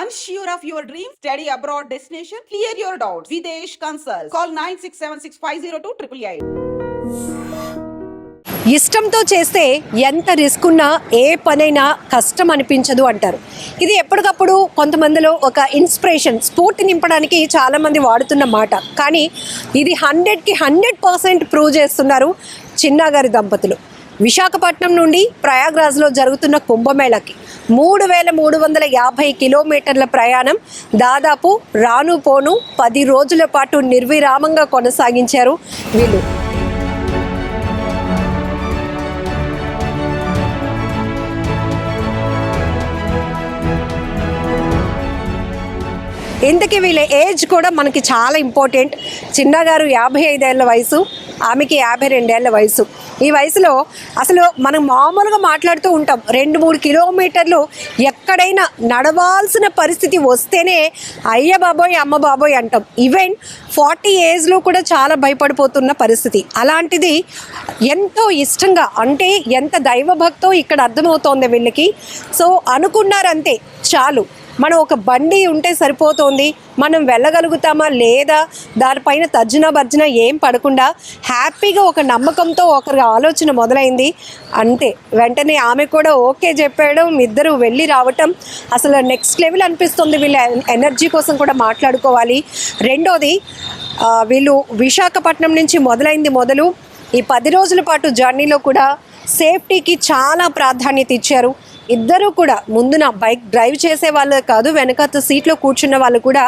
Unsure of your dream? Study abroad destination? Clear your doubts. Videsh Consult. Call 9676502288. ఇష్టంతో చేస్తే ఎంత risk ఉన్నా ఏ పనైనా కష్టం అనిపించదు అంటారు. ఇది ఎప్పటికప్పుడు కొంతమందిలో ఒక ఇన్స్పిరేషన్, స్ఫూర్తి నింపడానికి చాలామంది వాడుతున్న మాట. కానీ ఇది 100కి 100% ప్రూవ్ చేస్తున్నారు చిన్నా గారి దంపతులు. విశాఖపట్నం నుండి ప్రయాగ్రాజ్లో జరుగుతున్న కుంభమేళకి 3350 కిలోమీటర్ల ప్రయాణం దాదాపు రాను పోను 10 రోజుల పాటు నిర్విరామంగా కొనసాగించారు వీళ్ళు. ఇంతకీ వీళ్ళ ఏజ్ కూడా మనకి చాలా ఇంపార్టెంట్. చిన్నగారు 55 ఏళ్ల వయసు, ఆమెకి 52 ఏళ్ల వయసు. ఈ వయసులో అసలు మనం మామూలుగా మాట్లాడుతూ ఉంటాం, 2-3 కిలోమీటర్లు ఎక్కడైనా నడవాల్సిన పరిస్థితి వస్తేనే అయ్య బాబోయ్ అమ్మ బాబోయ్ అంటాం. ఈవెన్ 40 ఏజ్లో కూడా చాలా భయపడిపోతున్న పరిస్థితి. అలాంటిది ఎంతో ఇష్టంగా, అంటే ఎంత దైవభక్తో ఇక్కడ అర్థమవుతోంది వీళ్ళకి. సో అనుకున్నారంతే, చాలు మనం ఒక బండి ఉంటే సరిపోతుంది, మనం వెళ్ళగలుగుతామా లేదా దానిపైన తర్జన భర్జన ఏం పడకుండా హ్యాపీగా ఒక నమ్మకంతో ఒకరి ఆలోచన మొదలైంది. అంతే, వెంటనే ఆమె కూడా ఓకే చెప్పడం, ఇద్దరు వెళ్ళి రావటం అసలు నెక్స్ట్ లెవెల్ అనిపిస్తుంది. వీళ్ళ ఎనర్జీ కోసం కూడా మాట్లాడుకోవాలి. రెండోది, వీళ్ళు విశాఖపట్నం నుంచి మొదలు ఈ 10 రోజుల పాటు జర్నీలో కూడా సేఫ్టీకి చాలా ప్రాధాన్యత ఇచ్చారు. ఇద్దరు కూడా ముందున బైక్ డ్రైవ్ చేసే వాళ్ళే కాదు, వెనకాల సీట్లో కూర్చున్న వాళ్ళు కూడా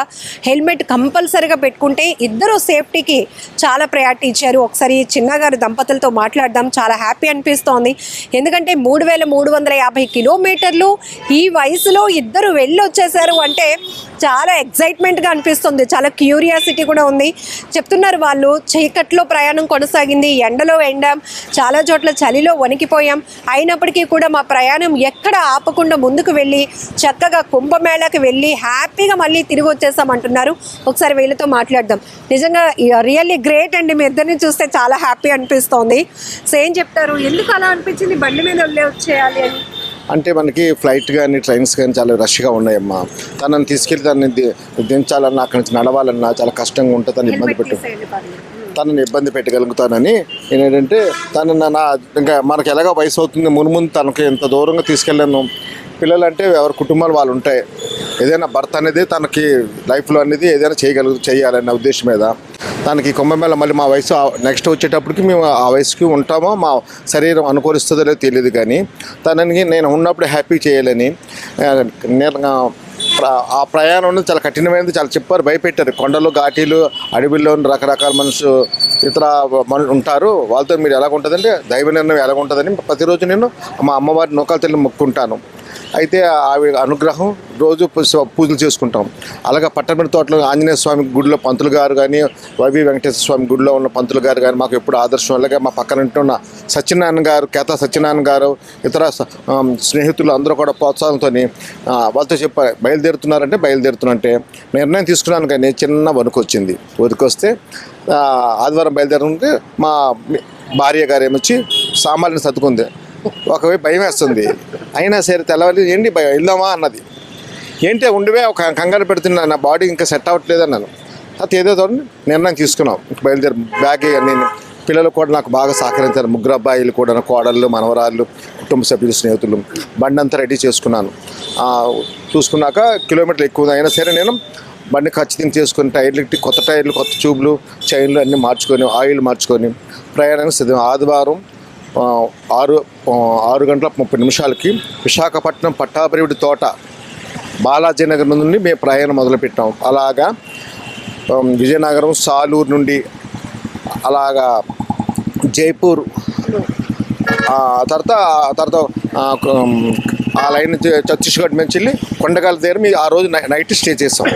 హెల్మెట్ కంపల్సరీగా పెట్టుకుంటే ఇద్దరు సేఫ్టీకి చాలా ప్రయారిటీ ఇచ్చారు. ఒకసారి చిన్నగారి దంపతులతో మాట్లాడదాం, చాలా హ్యాపీ అనిపిస్తోంది. ఎందుకంటే 3350 కిలోమీటర్లు ఈ వయసులో ఇద్దరు వెళ్ళి వచ్చేసారు అంటే చాలా ఎగ్జైట్మెంట్గా అనిపిస్తుంది, చాలా క్యూరియాసిటీ కూడా ఉంది. చెప్తున్నారు వాళ్ళు, చీకట్లో ప్రయాణం కొనసాగింది, ఎండలో ఎండాం, చాలా చోట్ల చలిలో వణికిపోయాం, అయినప్పటికీ కూడా మా ప్రయాణం ఎక్కడ ఆపకుండా ముందుకు వెళ్ళి చక్కగా కుంభమేళాకి వెళ్ళి హ్యాపీగా మళ్ళీ తిరిగి వచ్చేసామంటున్నారు. ఒకసారి వీళ్ళతో మాట్లాడదాం. నిజంగా రియల్లీ గ్రేట్ అండి, మీ ఇద్దరిని చూస్తే చాలా హ్యాపీ అనిపిస్తోంది. సో ఏం చెప్తారు, ఎందుకు అలా అనిపించింది బండి మీద వెళ్ళే వచ్చేయాలి అని? అంటే మనకి ఫ్లైట్ కానీ ట్రైన్స్ కానీ చాలా రష్గా ఉన్నాయమ్మా. తనని తీసుకెళ్ళి తనని దించాలన్నా, అక్కడి నుంచి నడవాలన్నా చాలా కష్టంగా ఉంటుంది. తనని ఇబ్బంది పెట్టగలుగుతానని ఏంటంటే ఇంకా మనకి ఎలాగో వయసు అవుతుంది, ముందు తనకి ఎంత దూరంగా తీసుకెళ్ళాను. పిల్లలు అంటే ఎవరి కుటుంబాలు వాళ్ళు ఉంటాయి, ఏదైనా భర్త అనేది తనకి లైఫ్లో అనేది ఏదైనా చేయాలన్న ఉద్దేశం మీద తనకి కుంభమేళ మళ్ళీ మా వయసు నెక్స్ట్ వచ్చేటప్పటికి మేము ఆ వయసుకి ఉంటామో, మా శరీరం అనుకూలిస్తుందో లేదో తెలియదు, కానీ తనని నేను ఉన్నప్పుడు హ్యాపీ చేయాలని ఆ ప్రయాణం చాలా కఠినమైనది. చాలా చెప్పారు, భయపెట్టారు. కొండలు, ఘాటీలు, అడవిలో రకరకాల మనుషులు, ఇతర మనుషులు ఉంటారు, వాళ్ళతో మీరు ఎలాగుంటుందంటే దైవ నిర్ణయం ఎలాగుంటుందని ప్రతిరోజు నేను మా అమ్మవారి నూకాలు తెల్లి మొక్కుంటాను. అయితే ఆవిడ అనుగ్రహం రోజు పూజలు చేసుకుంటాం. అలాగే పట్టమిడి తోటలో ఆంజనేయ స్వామి గుడిలో పంతులు గారు కానీ, వైవి వెంకటేశ్వర స్వామి గుడిలో ఉన్న పంతులు గారు కానీ మాకు ఎప్పుడు ఆదర్శం. అలాగే మా పక్కన ఉంటున్న సత్యనారాయణ గారు, కేతా సత్యనారాయణ గారు, ఇతర స్నేహితులు అందరూ కూడా ప్రోత్సాహంతో వాళ్ళతో చెప్పారు, బయలుదేరుతున్నంటే నిర్ణయం తీసుకున్నాను. కానీ చిన్న వణుకొచ్చింది. వస్తే ఆదివారం బయలుదేరుతుంటే మా భార్య గారు ఏమొచ్చి సామాన్యుని సర్దుకుంది. ఒకవైపు భయం వేస్తుంది, అయినా సరే తెల్లవారి ఏంటి భయం, వెళ్దామా అన్నది. ఏంటి ఉండివే ఒక కంగారు పెడుతున్నా, నా బాడీ ఇంకా సెట్ అవ్వట్లేదు అన్నాను. అది ఏదో నిర్ణయం తీసుకున్నాం, బయలుదేరి బ్యాగ్ అన్నీ. పిల్లలు కూడా నాకు బాగా సహకరించారు, 3 అబ్బాయిలు కూడా, కోడళ్ళు, మనవరాళ్ళు, కుటుంబ సభ్యులు, స్నేహితులు. బండి అంతా రెడీ చేసుకున్నాను. చూసుకున్నాక కిలోమీటర్లు ఎక్కువ అయినా సరే నేను బండి ఖచ్చితంగా చేసుకుని కొత్త టైర్లు, కొత్త ట్యూబ్లు, చైన్లు అన్నీ మార్చుకొని, ఆయిల్ మార్చుకొని ప్రయాణానికి సిద్ధం. ఆదివారం 6:30 విశాఖపట్నం పట్టాభివృద్ధి తోట బాలాజీ నగర్ నుండి మేము ప్రయాణం మొదలుపెట్టాం. అలాగా విజయనగరం, సాలూరు నుండి అలాగా జైపూర్, తర్వాత ఆ లైన్ నుంచి ఛత్తీస్గఢ్ నుంచి వెళ్ళి కొండగాల దగ్గర మేము ఆ రోజు నైట్ స్టే చేసాం.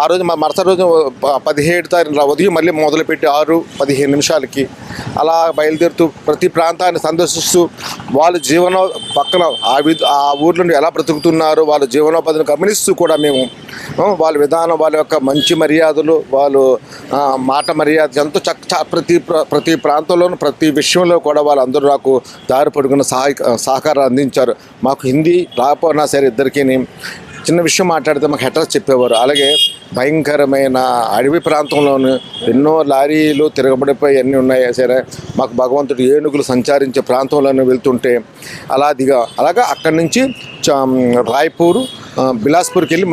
ఆ రోజు మా మరుసటి రోజు 17 తారీఖు ఉదయం మళ్ళీ మొదలుపెట్టి 6:15 అలా బయలుదేరుతూ ప్రతి ప్రాంతాన్ని సందర్శిస్తూ వాళ్ళ పక్కన ఆ ఊర్లో ఎలా బ్రతుకుతున్నారు, వాళ్ళ జీవనోపాధిని గమనిస్తూ కూడా మేము వాళ్ళ విధానం, వాళ్ళ యొక్క మంచి మర్యాదలు, వాళ్ళు మాట మర్యాద ఎంతో ప్రతి ప్రాంతంలోనూ ప్రతి విషయంలో కూడా వాళ్ళందరూ నాకు దారి పొడుగున సహకారం అందించారు. మాకు హిందీ రాకపోయినా సరే ఇద్దరికీ చిన్న విషయం మాట్లాడితే మాకు హెటర్స్ చెప్పేవారు. అలాగే భయంకరమైన అడవి ప్రాంతంలోను ఎన్నో లారీలు తిరగబడిపోయి అన్నీ ఉన్నాయి సరే మాకు భగవంతుడు ఏనుగులు సంచరించే ప్రాంతంలోనే వెళ్తుంటే అలాగా అక్కడి నుంచి రాయ్పూర్ బిలాస్పూర్కి వెళ్ళి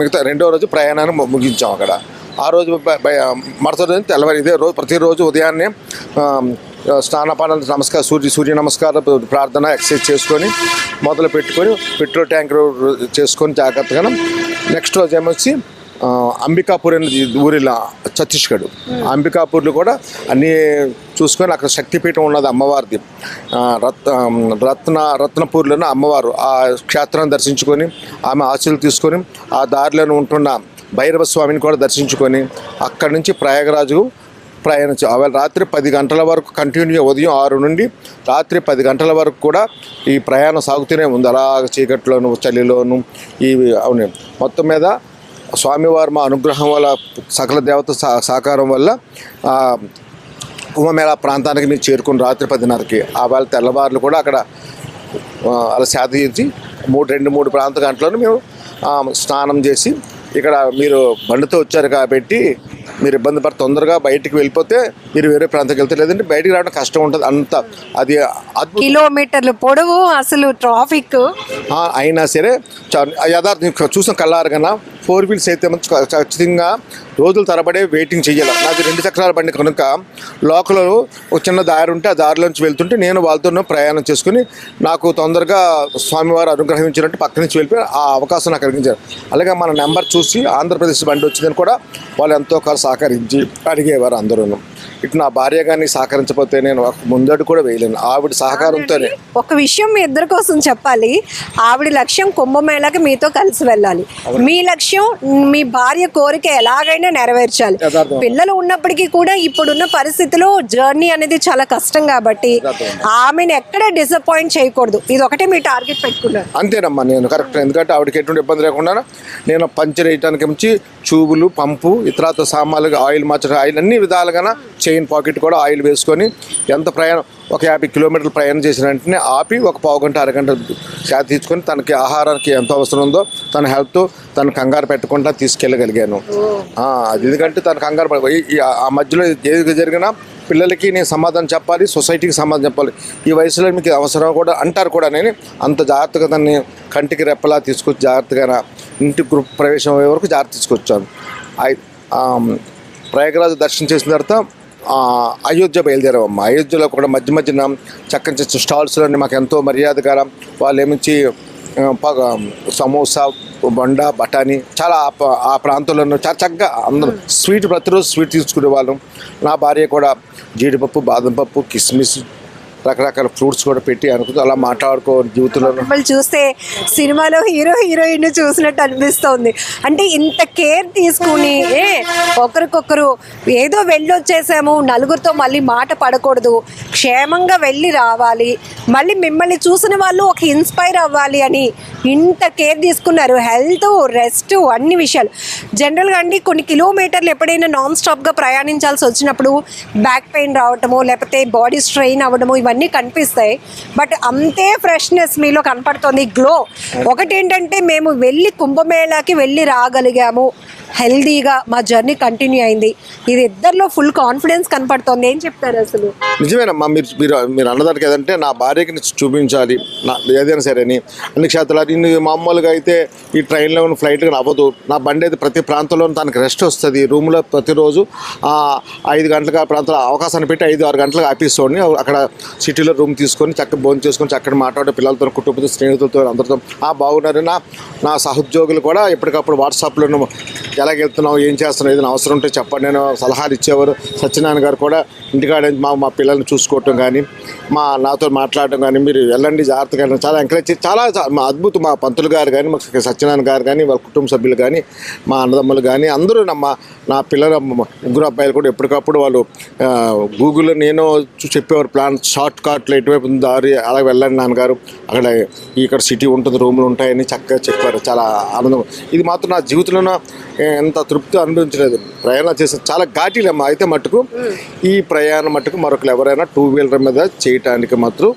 మిగతా రెండో రోజు ప్రయాణాన్ని ముగించాం. అక్కడ ఆ రోజు మరుసటి రోజు తెల్లవారు ఇదే రోజు ప్రతిరోజు ఉదయాన్నే స్నానపానాలు సూర్య నమస్కారం ప్రార్థన ఎక్సర్సైజ్ చేసుకొని మొదలు పెట్టుకొని పెట్రోల్ ట్యాంకర్ చేసుకొని జాగ్రత్తగా నెక్స్ట్ రోజు ఏమొచ్చి అంబికాపూర్ అనే ఊరిలో ఛత్తీస్గఢ్ అంబికాపూర్లో కూడా అన్నీ చూసుకొని అక్కడ శక్తిపీఠం ఉన్నది అమ్మవారిది. రత్నపూర్లోనే అమ్మవారు ఆ క్షేత్రాన్ని దర్శించుకొని ఆమె ఆశీస్సులు తీసుకొని ఆ దారిలోనే ఉంటున్న భైరవ స్వామిని కూడా దర్శించుకొని అక్కడి నుంచి ప్రయాగరాజు ప్రయాణించాం. అవి రాత్రి 10 గంటల వరకు కంటిన్యూ ఉదయం 6 నుండి రాత్రి 10 గంటల వరకు కూడా ఈ ప్రయాణం సాగుతూనే ఉంది. అలాగ చీకట్లోను చలిలోను అవును మొత్తం మీద స్వామివారు మా అనుగ్రహం వల్ల సకల దేవత సహకారం వల్ల కుంభమేళా ప్రాంతానికి మేము చేరుకుని రాత్రి 10:30కి ఆ వాళ్ళ తెల్లవారులు కూడా అక్కడ అలా శాంతించి 2-3 ప్రాంత గంటలను మేము స్నానం చేసి ఇక్కడ మీరు బండితో వచ్చారు కాబట్టి మీరు ఇబ్బంది పడి తొందరగా బయటికి వెళ్ళిపోతే మీరు వేరే ప్రాంతానికి వెళ్తే లేదంటే బయటికి రావడం కష్టం ఉంటుంది. అంత అది కిలోమీటర్లు పొడవు అసలు ట్రాఫిక్ అయినా సరే యథార్థం చూసిన కళ్ళారు కన్నా 4 వీల్స్ అయితే ఖచ్చితంగా రోజుల తరబడే వెయిటింగ్ చేయాలి. నాది 2 చక్రాల బండి కనుక లోకల్ ఒక చిన్న దారి ఉంటే ఆ దారిలోంచి వెళ్తుంటే నేను వాళ్ళతో ప్రయాణం చేసుకుని నాకు తొందరగా స్వామివారు అనుగ్రహించినట్టు పక్క నుంచి వెళ్ళిపోయి ఆ అవకాశం నాకు కలిగించారు. అలాగే మన నెంబర్ చూసి ఆంధ్రప్రదేశ్ బండి వచ్చిందని కూడా వాళ్ళు ఎంతో కాలం సహకరించి అడిగేవారు అందరూ. ఇటు నా భార్య కానీ సహకరించకపోతే నేను ముందడు కూడా వేయలేను. ఆవిడ సహకారంతోనే. ఒక విషయం మీ ఇద్దరి కోసం చెప్పాలి. ఆవిడ లక్ష్యం కుంభమేళాకి మీతో కలిసి వెళ్ళాలి, మీ లక్ష్యం మీ భార్య కోరిక ఎలాగైనా నెరవేర్చాలి. పిల్లలు ఉన్నప్పటికీ కూడా ఇప్పుడున్న పరిస్థితిలో జర్నీ అనేది చాలా కష్టం కాబట్టి ఆమెను ఎక్కడ డిసప్పాయింట్ చేయకూడదు. ఇది ఒకటే మీ టార్గెట్ పెట్టుకున్నారు. అంతేనమ్మా, నేను కరెక్ట్. ఎందుకంటే ఆవిడకి ఎటువంటి ఇబ్బంది లేకుండా నేను పంచర్ వేయటానికి నుంచి ట్యూబులు పంపు ఇతరత్ర సామాన్లు ఆయిల్ మార్చడం ఆయిల్ అన్ని విధాలుగా చైన్ పాకెట్ కూడా ఆయిల్ వేసుకొని ఎంత ప్రయాణం ఒక 50 కిలోమీటర్లు ప్రయాణం చేసిన వెంటనే ఆపి ఒక పావు గంట అరగంట శాతి తీసుకొని తనకి ఆహారానికి ఎంత అవసరం ఉందో తన హెల్త్ తను కంగారు పెట్టకుండా తీసుకెళ్ళగలిగాను. అది ఎందుకంటే తన కంగారు ఆ మధ్యలో ఏది జరిగినా పిల్లలకి నేను సమాధానం చెప్పాలి, సొసైటీకి సమాధానం చెప్పాలి. ఈ వయసులో మీకు అవసరం కూడా అంటారు కూడా. నేను అంత జాగ్రత్తగా దాన్ని కంటికి రెప్పలా తీసుకొచ్చి జాగ్రత్తగా ఇంటి గ్రూప్ ప్రవేశం అయ్యే వరకు జాగ్రత్త తీసుకొచ్చాను. ప్రయాగరాజు దర్శనం చేసిన తర్వాత అయోధ్య బయలుదేరామమ్మ. అయోధ్యలో కూడా మధ్యన చక్కని స్టాల్స్లోని మాకు ఎంతో మర్యాదకరం. వాళ్ళు ఏమించి సమోసా బొండ బఠానీ చాలా ఆ ప్రాంతంలో చాలా చక్కగా అందరూ స్వీట్ ప్రతిరోజు స్వీట్ తీసుకునే వాళ్ళం. నా భార్య కూడా జీడిపప్పు బాదం పప్పు కిస్మిస్ రకరకాల ఫ్రూట్స్ కూడా పెట్టి అనుకుంటూ అలా మాట్లాడుకో జీవితంలో. మిమ్మల్ని చూస్తే సినిమాలో హీరోయిన్ చూసినట్టు అనిపిస్తుంది. అంటే ఇంత కేర్ తీసుకుని ఒకరికొకరు ఏదో వెళ్ళొచ్చేసాము నలుగురితో మళ్ళీ మాట పడకూడదు, క్షేమంగా వెళ్ళి రావాలి, మళ్ళీ మిమ్మల్ని చూసిన వాళ్ళు ఒక ఇన్స్పైర్ అవ్వాలి అని ఇంత కేర్ తీసుకున్నారు. హెల్త్ రెస్ట్ అన్ని విషయాలు. జనరల్గా అండి కొన్ని కిలోమీటర్లు ఎప్పుడైనా నాన్ స్టాప్గా ప్రయాణించాల్సి వచ్చినప్పుడు బ్యాక్ పెయిన్ రావటము లేకపోతే బాడీ స్ట్రెయిన్ అవ్వడము ఇవన్నీ కనిపిస్తాయి. బట్ అంతే ఫ్రెష్నెస్ మీలో కనపడుతుంది, గ్లో. ఒకటేంటంటే మేము వెళ్ళి కుంభమేళాకి వెళ్ళి రాగలిగాము, హెల్దీగా మా జర్నీ కంటిన్యూ అయింది. ఇది ఇద్దరిలో ఫుల్ కాన్ఫిడెన్స్ కనపడుతుంది. ఏం చెప్తారు అసలు? నిజమేనమ్మా, మీరు అన్నదానికి ఏదంటే నా భార్యకి చూపించాలి ఏదైనా సరే అని అన్ని క్షేత్రాలు. ఇన్ని మామూలుగా అయితే ఈ ట్రైన్లో ఫ్లైట్గా అవ్వదు. నా బండి అయితే ప్రతి ప్రాంతంలో తనకు రెస్ట్ వస్తుంది. రూమ్లో ప్రతిరోజు 5 గంటలకు ఆ ప్రాంతంలో అవకాశాన్ని పెట్టి 5-6 గంటలకు ఆఫీస్లోని అక్కడ సిటీలో రూమ్ తీసుకొని చక్కగా భోజనం చేసుకొని చక్కగా మాట్లాడే పిల్లలతో కుటుంబంతో స్నేహితులతో అందరితో బాగున్నారు. నా సహోద్యోగులు కూడా ఎప్పటికప్పుడు వాట్సాప్లో ఎలాగెళ్తున్నావు ఏం చేస్తున్నావు ఏదైనా అవసరం ఉంటే చెప్పండి నేను సలహాలు ఇచ్చేవారు. సత్యనారాయణ గారు కూడా ఇంటికాడ మా పిల్లల్ని చూసుకోవటం కానీ నాతో మాట్లాడటం కానీ మీరు వెళ్ళండి జాగ్రత్తగా చాలా ఎంకరేజ్ చేసి చాలా అద్భుతం. మా పంతులు గారు కానీ మా సత్యనారాయణ గారు కానీ వాళ్ళ కుటుంబ సభ్యులు కానీ మా అన్నదమ్ములు కానీ అందరూ నా పిల్లల 3 అబ్బాయిలు కూడా ఎప్పటికప్పుడు వాళ్ళు గూగుల్లో నేను చెప్పేవారు ప్లాన్ షార్ట్ కట్లో ఎటువైపు దారి అలా వెళ్ళండి నాన్నగారు అక్కడ ఇక్కడ సిటీ ఉంటుంది రూములు ఉంటాయని చక్కగా చెప్పారు. చాలా ఆనందం. ఇది మాత్రం నా జీవితంలో ఎంత తృప్తి అనిపించలేదు. ప్రయాణం చేసిన చాలా ఘాటీలమ్మా. అయితే మట్టుకు ఈ ప్రయాణం మట్టుకు మరొకరు ఎవరైనా 2 వీలర్ మీద చేయటానికి మాత్రం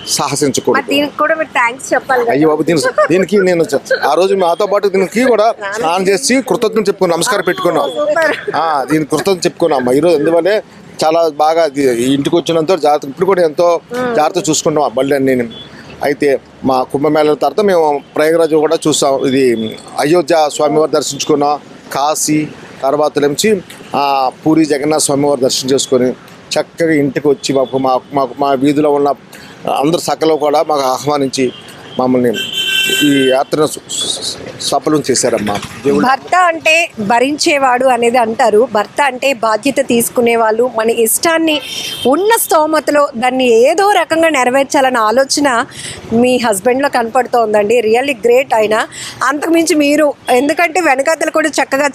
మరి సాహసించకూడదు. దీనికి కూడా మీరు థ్యాంక్స్ చెప్పాలి కదా. అయ్యో బాబు దీనికి నేను ఆ రోజు మాతో పాటు దీనికి కూడా స్నానం చేసి కృతజ్ఞత చెప్పుకున్నాం, నమస్కారం పెట్టుకున్నాం. దీనికి కృతజ్ఞత చెప్పుకున్నాం ఈరోజు. ఎందువల్లే చాలా బాగా ఇంటికి వచ్చినంత జాగ్రత్త, ఇప్పుడు కూడా ఎంతో జాగ్రత్త చూసుకుంటాం ఆ బళ్ళు అన్నీ. అయితే మా కుంభమేళ తర్వాత మేము ప్రయాగరాజ్ కూడా చూసాం. ఇది అయోధ్య స్వామివారి దర్శించుకున్నాం, కాశీ తర్వాత నుంచి పూరి జగన్నాథ స్వామివారి దర్శనం చేసుకొని చక్కగా ఇంటికి వచ్చి మా వీధిలో ఉన్న అందరు సకలు కూడా మాకు ఆహ్వానించి మమ్మల్ని ఈ యాత్రను సఫలం చేశారమ్మా. భర్త అంటే భరించేవాడు అనేది అంటారు. భర్త అంటే బాధ్యత తీసుకునేవాళ్ళు. మన ఇష్టాన్ని ఉన్న స్తోమతలో దాన్ని ఏదో రకంగా నెరవేర్చాలన్న ఆలోచన మీ హస్బెండ్లో కనపడుతోందండి. Really great. ఆయన అంతకుమించి మీరు, ఎందుకంటే వెనకాతలు కూడా చక్కగా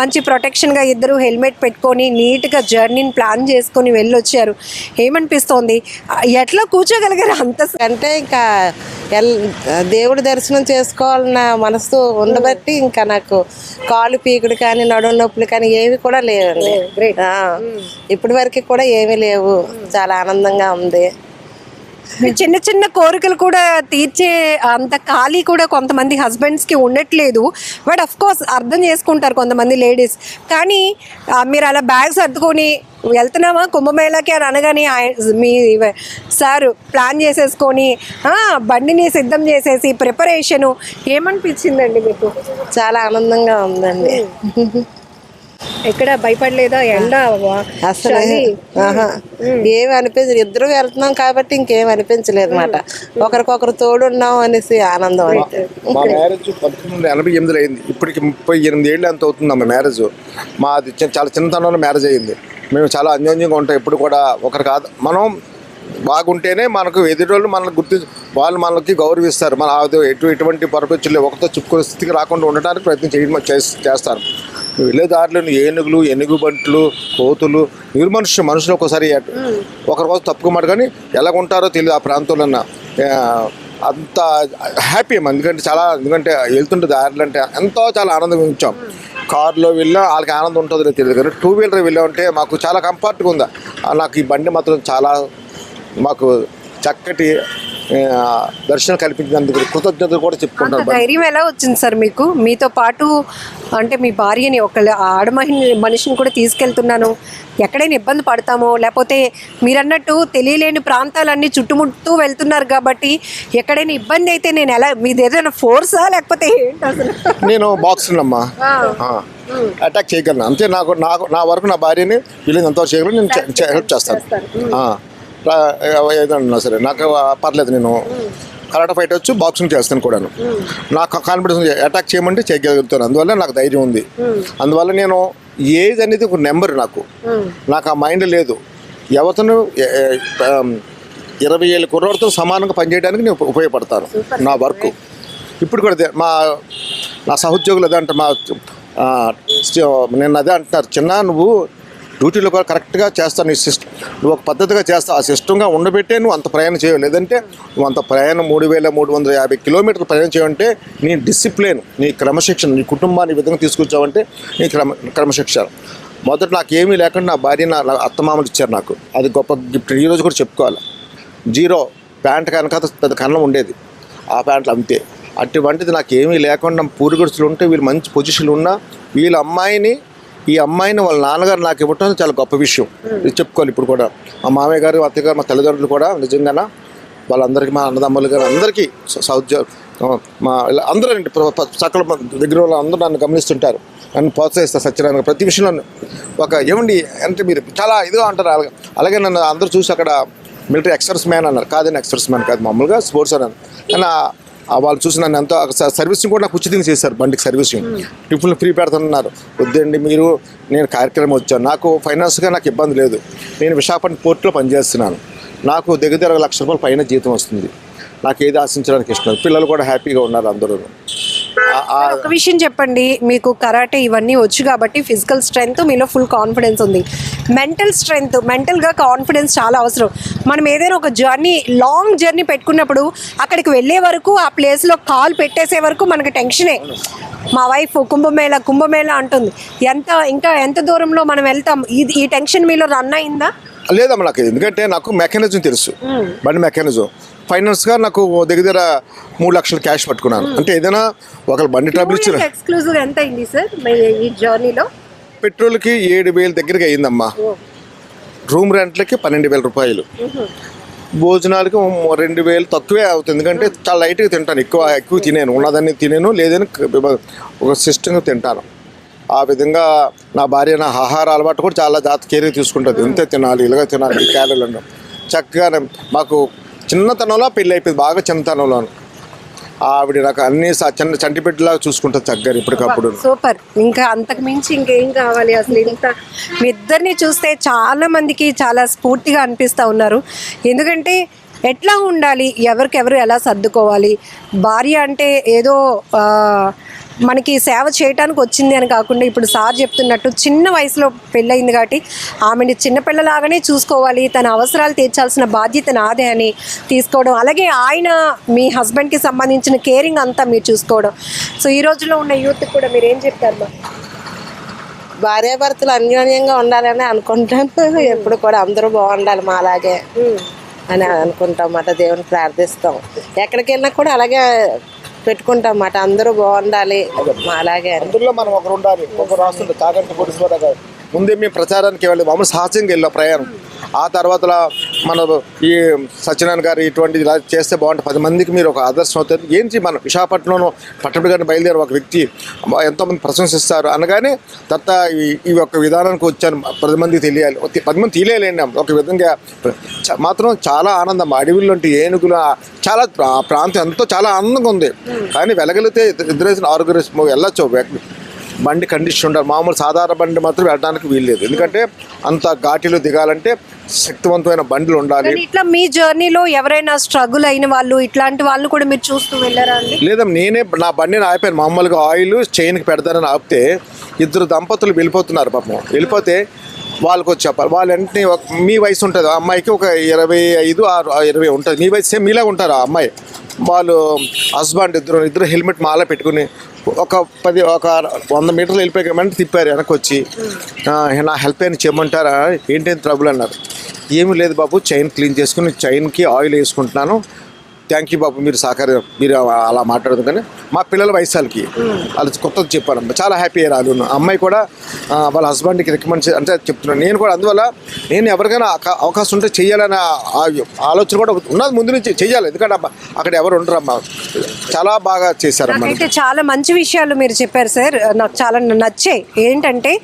మంచి ప్రొటెక్షన్గా ఇద్దరు హెల్మెట్ పెట్టుకొని నీట్గా జర్నీని ప్లాన్ చేసుకొని వెళ్ళొచ్చారు. ఏమనిపిస్తోంది, ఎట్లా కూర్చోగలిగారు అంత అంటే ఇంకా దేవుడి దర్శనం చేసుకోవాలన్న మనసు ఉండబట్టి ఇంకా నాకు కాలు పీకుడు కానీ నడుము నొప్పులు కానీ ఏవి కూడా లేవండి. ఇప్పటి వరకు కూడా ఏమీ లేవు. చాలా ఆనందంగా ఉంది. చిన్న చిన్న కోరికలు కూడా తీర్చే అంత ఖాళీ కూడా కొంతమంది హస్బెండ్స్కి ఉండట్లేదు. బట్ అఫ్ కోర్స్ అర్థం చేసుకుంటారు కొంతమంది లేడీస్. కానీ మీరు అలా బ్యాగ్స్ సర్దుకొని వెళ్తున్నామా కుంభమేళాకి అని అనగానే మీ సార్ ప్లాన్ చేసేసుకొని బండిని సిద్ధం చేసేసి ప్రిపరేషను ఏమనిపించిందండి మీకు? చాలా ఆనందంగా ఉందండి. ఎక్కడ భయపడలేదా? ఎండ అసలు ఏమి అనిపించలేదు. ఇద్దరు వెళ్తున్నాం కాబట్టి ఇంకేం అనిపించలేదు అన్నమాట. ఒకరికొకరు తోడున్నాం అనేసి ఆనందం. అంటే మా మ్యారేజ్ 1988లో అయింది. ఇప్పటికి 38 ఏళ్ళు ఎంత అవుతుందమ్మా మ్యారేజ్. మాది చాలా చిన్నతనంలో మ్యారేజ్ అయ్యింది. మేము చాలా అన్యోన్యంగా ఉంటాం. ఎప్పుడు కూడా ఒకరు కాదు, మనం బాగుంటేనే మనకు ఎదురోళ్ళు మనల్ని వాళ్ళు మనకి గౌరవిస్తారు. మన ఎటువంటి పొరపచ్చులు ఒకరితో చెప్పుకునే స్థితికి రాకుండా ఉండడానికి ప్రయత్నం చేస్తారు. వెళ్ళే దారిలో ఏనుగులు, ఎనుగుబంట్లు, కోతులు, మనుషులు ఒకసారి ఒకరి కోసం తప్పుకోమాట కానీ ఎలా ఉంటారో తెలియదు ఆ ప్రాంతంలో. అంత హ్యాపీ అమ్మ. ఎందుకంటే వెళ్తుంటే దారిలో అంటే ఎంతో చాలా ఆనందం ఇచ్చాం. కారులో వెళ్ళినా వాళ్ళకి ఆనందం ఉంటుందో తెలియదు కానీ 2 వీలర్ వెళ్ళామంటే మాకు చాలా కంఫర్ట్గా ఉందా. నాకు ఈ బండి మాత్రం చాలా మాకు చక్కటి దర్శనం కల్పించినందుకు కృతజ్ఞతలు కూడా చెప్పుకుంటాను. ధైర్యం ఎలా వచ్చింది సార్ మీకు? మీతో పాటు అంటే మీ భార్యని ఒక మనిషిని కూడా తీసుకెళ్తున్నాను, ఎక్కడైనా ఇబ్బంది పడతామో, లేకపోతే మీరన్నట్టు తెలియలేని ప్రాంతాలన్నీ చుట్టుముట్టూ వెళ్తున్నారు కాబట్టి ఎక్కడైనా ఇబ్బంది అయితే నేను ఎలా, మీది ఏదైనా ఫోర్సా లేకపోతే ఏంటి అసలు? నేను బాక్సున్నమ్మా, అటాక్ చేయగలను అంతే. నా వరకు నా భార్యని వీళ్ళని ఎంతవరకు చేయగలను, నేను హెల్ప్ చేస్తాను. ఏదన్నా సరే నాకు పర్లేదు. నేను కరాటే ఫైట్ వచ్చు, బాక్సింగ్ చేస్తాను కూడాను. నాకు కాన్ఫిడెన్స్ ఉంది, అటాక్ చేయమంటే చేయగలుగుతాను. అందువల్ల నాకు ధైర్యం ఉంది. అందువల్ల నేను ఏజ్ అనేది ఒక నెంబర్. నాకు ఆ మైండ్ లేదు. ఎవరితోనూ 20 ఏళ్ళ కుర్రోడితో సమానంగా పనిచేయడానికి నేను ఉపయోగపడతాను. నా వర్క్ ఇప్పుడు కూడా నా సహోద్యోగులు అదే అంటారు, నేను అదే అంటున్నారు, చిన్న నువ్వు డ్యూటీలో కూడా కరెక్ట్గా చేస్తావు, నీ సిస్టమ్ నువ్వు ఒక పద్ధతిగా చేస్తావు, ఆ సిస్టమ్గా ఉండబెట్టే నువ్వు అంత ప్రయాణం చేయవు. లేదంటే నువ్వు అంత ప్రయాణం 3350 కిలోమీటర్లు ప్రయాణం చేయాలంటే నీ డిసిప్లిన్, నీ క్రమశిక్షణ, నీ కుటుంబాన్ని ఈ విధంగా తీసుకొచ్చావంటే నీ క్రమశిక్షణ. మొదట నాకు ఏమీ లేకుండా నా భార్య నా అత్తమామలు ఇచ్చారు నాకు. అది గొప్ప గిఫ్ట్. ఈరోజు కూడా చెప్పుకోవాలి. 0 ప్యాంట్ కనుక పెద్ద కన్నం ఉండేది, ఆ ప్యాంట్లు అంతే. అటువంటిది నాకు ఏమీ లేకుండా పూరిగుడుసులు ఉంటే వీళ్ళు మంచి పొజిషన్లు ఉన్నా ఈ అమ్మాయిని వాళ్ళ నాన్నగారు నాకు ఇవ్వటం చాలా గొప్ప విషయం. ఇది చెప్పుకోవాలి. ఇప్పుడు కూడా మా మామయ్య గారు, అత్తయ్య గారు, మా తల్లిదండ్రులు కూడా నిజంగా వాళ్ళందరికీ, మా అన్నదమ్ములు గారు అందరికీ, మా అందరూ సకల దగ్గర వాళ్ళు అందరూ నన్ను గమనిస్తుంటారు, నన్ను ప్రోత్సహిస్తారు సత్యనారాయణ ప్రతి విషయంలో. ఏమండి అంటే మీరు చాలా ఇదిగా అంటారు. అలాగే నన్ను అందరూ చూసి అక్కడ మిలిటరీ ఎక్స్‌సర్విస్ మ్యాన్ అన్నారు. కాదని ఎక్స్‌సర్విస్ మ్యాన్ కాదు, మామూలుగా స్పోర్ట్స్ అన్నారు. కానీ వాళ్ళు చూసి నన్ను ఎంతో సర్వీసింగ్ కూడా నాకు ఉచితంగా చేశారు. బండికి సర్వీసింగ్, టిఫిన్లు ఫ్రీ పెడుతున్నారు. వద్దండి మీరు, నేను కార్యక్రమం వచ్చాను, నాకు ఫైనాన్స్గా నాకు ఇబ్బంది లేదు, నేను విశాఖపట్నం పోర్టులో పనిచేస్తున్నాను, నాకు దగ్గర ₹1,00,000 పైన జీతం వస్తుంది, నాకు ఏది ఆశించడానికి ఇష్టం. పిల్లలు కూడా హ్యాపీగా ఉన్నారు అందరూ. ఒక విషయం చెప్పండి, మీకు కరాటే ఇవన్నీ వచ్చు కాబట్టి ఫిజికల్ స్ట్రెంగ్త్ మీలో ఫుల్ కాన్ఫిడెన్స్ ఉంది. మెంటల్ స్ట్రెంగ్త్, మెంటల్గా కాన్ఫిడెన్స్ చాలా అవసరం. మనం ఏదైనా ఒక జర్నీ, లాంగ్ జర్నీ పెట్టుకున్నప్పుడు అక్కడికి వెళ్ళే వరకు, ఆ ప్లేస్లో కాల్ పెట్టేసే వరకు మనకు టెన్షనే. మా వైఫ్ కుంభమేళ అంటుంది, ఇంకా ఎంత దూరంలో మనం వెళ్తాం, ఈ టెన్షన్ మీలో రన్ అయిందా? లేదమ్మా, నాకు ఎందుకంటే నాకు మెకానిజం తెలుసు, బండి మెకానిజం. ఫైనాన్స్గా నాకు దగ్గర 3 లక్షలు క్యాష్ పట్టుకున్నాను. అంటే ఏదైనా ఒకళ్ళు బండి ట్రబుల్ ఇచ్చిన ఎక్స్క్లూజివ్ ఎంత అయింది సార్ ఈ జర్నీలో? పెట్రోల్కి 7,000 దగ్గరగా అయిందమ్మా, రూమ్ రెంట్లకి 12,000 రూపాయలు, భోజనాలకి 2,000 తక్కువే అవుతుంది. ఎందుకంటే చాలా లైట్గా తింటాను, ఎక్కువ తినేను, ఉన్నదాన్ని తినేను, లేదని ఒక సిస్టంగా తింటాను. ఆ విధంగా నా భార్య నా ఆహార అలవాటు కూడా చాలా జాగ్రత్త కేర్ తీసుకుంటుంది. ఇంతే తినాలి, ఇలాగ తినాలి, ఈ క్యాలరీలు చక్కగా. మాకు చిన్నతనంలో పెళ్ళి అయిపోయింది, బాగా చిన్నతనంలోను. ఆవిడ నాకు అన్ని చంటి బిడ్డలాగా చూసుకుంటుంది చక్కగా ఇప్పటికప్పుడు. సూపర్, ఇంకా అంతకు మించి ఇంకేం కావాలి అసలు. ఇంత మీ ఇద్దరిని చూస్తే చాలా మందికి చాలా స్ఫూర్తిగా అనిపిస్తూ ఉన్నారు. ఎందుకంటే ఎట్లా ఉండాలి, ఎవరికెవరు ఎలా సర్దుకోవాలి. భార్య అంటే ఏదో మనకి సేవ చేయడానికి వచ్చింది అని కాకుండా, ఇప్పుడు సార్ చెప్తున్నట్టు చిన్న వయసులో పెళ్ళయింది కాబట్టి ఆమెని చిన్నపిల్లలాగానే చూసుకోవాలి, తన అవసరాలు తీర్చాల్సిన బాధ్యత నాదే అని తీసుకోవడం, అలాగే ఆయన మీ హస్బెండ్కి సంబంధించిన కేరింగ్ అంతా మీరు చూసుకోవడం. సో ఈ రోజులో ఉన్న యూత్కి కూడా మీరు ఏం చెప్తారు? భార్యాభర్తలు అన్యోన్యంగా ఉండాలని అనుకుంటాను. ఎప్పుడు కూడా అందరూ బాగుండాలి మా అలాగే అని అనుకుంటాం అన్నమాట. దేవుని ప్రార్థిస్తాం, ఎక్కడికి వెళ్ళినా కూడా అలాగే పెట్టుకుంటాం అన్నమాట. అందరూ బాగుండాలి మా అలాగే. అందులో మనం ఒకరు ఉండాలి, ఒకరు రాస్తుండే తాగంటి పొడిసిపోతా. ముందే మేము ప్రచారానికి వెళ్ళి మామూలు సహజంగా వెళ్ళాం ప్రయాణం. ఆ తర్వాత మన ఈ సత్యనారాయణ గారు ఇటువంటి ఇలా చేస్తే బాగుంటుంది, 10 మందికి మీరు ఒక ఆదర్శం అవుతారు. ఏంటి మన విశాఖపట్నంలో పట్టణుడు గారిని బయలుదేరి ఒక వ్యక్తి ఎంతోమంది ప్రశంసిస్తారు అనగానే తర్వాత ఈ యొక్క విధానానికి వచ్చాను. 10 మందికి తెలియాలి, 10 మంది తెలియాలండి. ఒక విధంగా మాత్రం చాలా ఆనందం. అడవిలో ఏనుగులు చాలా ప్రాంతం ఎంతో చాలా ఆనందంగా ఉంది. కానీ వెళ్ళగలిగితే 2-6 వెళ్ళొచ్చు. బండి కండిషన్ ఉండాలి, మామూలు సాధారణ బండి మాత్రం వెళ్ళడానికి వీల్లేదు. ఎందుకంటే అంత ఘాటీలో దిగాలంటే శక్తివంతమైన బండ్లు ఉండాలి. ఇట్లా మీ జర్నీలో ఎవరైనా స్ట్రగుల్ అయిన వాళ్ళు, ఇట్లాంటి వాళ్ళు కూడా మీరు చూస్తూ వెళ్ళారా అండి? లేదా నేనే నా బండిని ఆపాను. మామూలుగా ఆయిల్ చైన్కి పెడతానని ఆపితే 2 దంపతులు వెళ్ళిపోతున్నారు పాపం. వెళ్ళిపోతే వాళ్ళకి వచ్చి చెప్పాలి. వాళ్ళు వెంటనే మీ వయసు ఉంటుంది, అమ్మాయికి ఒక 25-20 ఉంటుంది, మీ వయసు సేమ్ మీలాగా ఉంటారు ఆ అమ్మాయి. వాళ్ళు హస్బెండ్ ఇద్దరు హెల్మెట్ మాల పెట్టుకుని ఒక 100 మీటర్లు వెళ్ళిపోయామంటే తిప్పారు వెనక్కి వచ్చి. నా హెల్ప్ అయినా చేయమంటారా, ఏంటి ట్రబుల్ అన్నారు. ఏమీ లేదు బాబు, చైన్ క్లీన్ చేసుకుని చైన్కి ఆయిల్ వేసుకుంటున్నాను, థ్యాంక్ యూ బాబు, మీరు సహకారం, మీరు అలా మాట్లాడదు. కానీ మా పిల్లల వయసాలకి వాళ్ళు కొత్తది చెప్పాను, చాలా హ్యాపీ అయ్యారు. అమ్మాయి కూడా వాళ్ళ హస్బెండ్కి రికమెండ్ అంటే చెప్తున్నాను. నేను కూడా అందువల్ల నేను ఎవరికైనా అవకాశం ఉంటే చెయ్యాలనే ఆలోచన కూడా ఉన్నది, ముందు నుంచి చెయ్యాలి. ఎందుకంటే అక్కడ ఎవరు ఉండరమ్మా, చాలా బాగా చేశారమ్మా. అయితే చాలా మంచి విషయాలు మీరు చెప్పారు సార్, నాకు చాలా నచ్చాయి. ఏంటంటే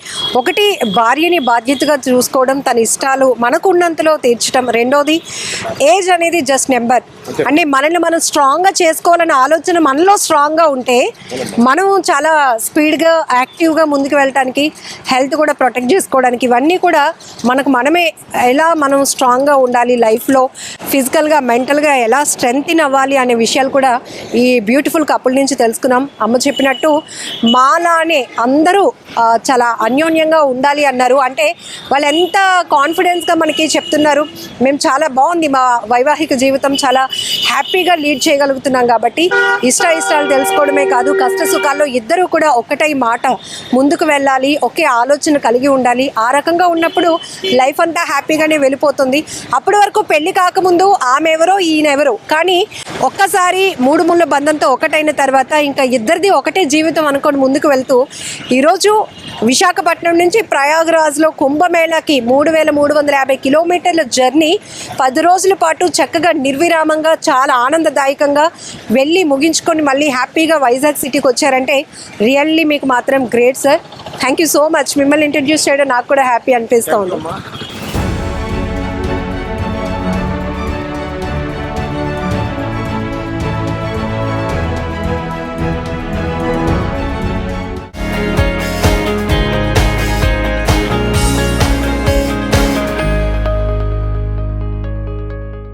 ఒకటి, భార్యని బాధ్యతగా చూసుకోవడం, తన ఇష్టాలు మనకు ఉన్నంతలో తీర్చడం. రెండోది, ఏజ్ అనేది జస్ట్ నెంబర్. అంటే మనల్ని మనం స్ట్రాంగ్గా చేసుకోవాలనే ఆలోచన మనలో స్ట్రాంగ్గా ఉంటే మనం చాలా స్పీడ్గా యాక్టివ్గా ముందుకు వెళ్ళటానికి, హెల్త్ కూడా ప్రొటెక్ట్ చేసుకోవడానికి, ఇవన్నీ కూడా మనకు మనమే ఎలా మనం స్ట్రాంగ్గా ఉండాలి లైఫ్లో, ఫిజికల్గా మెంటల్గా ఎలా స్ట్రెంగ్త్ అవ్వాలి అనే విషయాలు కూడా ఈ బ్యూటిఫుల్ కపుల్ నుంచి తెలుసుకున్నాం. అమ్మ చెప్పినట్టు మాలానే అందరూ చాలా అన్యోన్యంగా ఉండాలి అన్నారు. అంటే వాళ్ళు ఎంత కాన్ఫిడెన్స్గా మనకి చెప్తున్నారు, మేము చాలా బాగుంది మా వైవాహిక జీవితం, చాలా హ్యాపీగా లీడ్ చేయగలుగుతున్నాం. కాబట్టి ఇష్టాలు తెలుసుకోవడమే కాదు, కష్ట సుఖాల్లో ఇద్దరూ కూడా ఒక్కటై మాట ముందుకు వెళ్ళాలి, ఒకే ఆలోచన కలిగి ఉండాలి. ఆ రకంగా ఉన్నప్పుడు లైఫ్ అంతా హ్యాపీగానే వెళ్ళిపోతుంది. అప్పటి వరకు పెళ్లి కాకముందు ఆమె ఎవరో ఈయన ఎవరో, కానీ ఒక్కసారి 3 ముళ్ళ బంధంతో ఒకటైన తర్వాత ఇంకా ఇద్దరిది ఒకటే జీవితం అనుకొని ముందుకు వెళ్తూ ఈరోజు విశాఖపట్నం నుంచి ప్రయాగ్రాజ్లో కుంభమేళాకి 3350 కిలోమీటర్ల జర్నీ 10 రోజుల పాటు చక్కగా నిర్విరామంగా చాలా ఆనందదాయకంగా వెళ్ళి ముగించుకొని మళ్ళీ హ్యాపీగా వైజాగ్ సిటీకి వచ్చారంటే రియల్లీ మీకు మాత్రం great sir. Thank you so much. మిమ్మల్ని ఇంట్రడ్యూస్ చేయడం నాకు కూడా హ్యాపీ అనిపిస్తూ ఉంది.